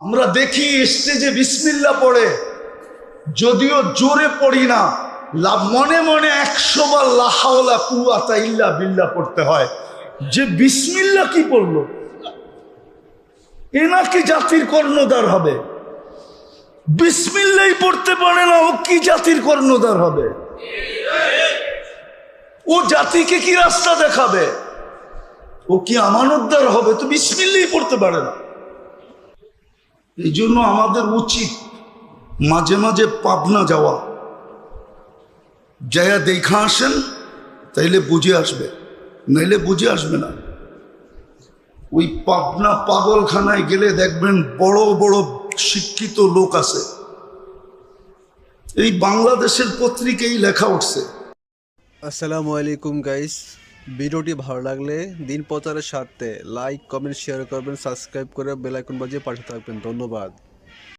আমরা দেখি স্টেজে বিসমিল্লাহ পড়ে, যদিও জোরে পড়ি না, মনে মনে 100 বার লা হাওলা কুওয়াতা ইল্লা বিল্লাহ পড়তে হয়। যে বিসমিল্লাহ কি পড়লো, এ নাকি জাতির কর্ণধার হবে? বিসমিল্লাহ পড়তে পারে না, ও কি জাতির কর্ণধার হবে? ও জাতিকে কি রাস্তা দেখাবে? ও কি আমানতদার হবে? তো বিসমিল্লাহ পড়তে পারে না। এই জন্য আমাদের উচিত মাঝে মাঝে পাবনা যাওয়া, যাইয়া দেখা আসেন, তাইলে বুঝে আসবে, নাইলে বুঝে আসবে না। ওই পাবনা পাগলখানায় গেলে দেখবেন বড় বড় শিক্ষিত লোক আছে। এই বাংলাদেশের পত্রিকায় লেখা উঠছে। আসসালামু আলাইকুম গাইস, ভিডিওটি ভালো লাগলে দিন প্রচারের স্বার্থে লাইক, কমেন্ট, শেয়ার করবেন, সাবস্ক্রাইব করে বেল আইকন বাজিয়ে পাশে থাকবেন। ধন্যবাদ।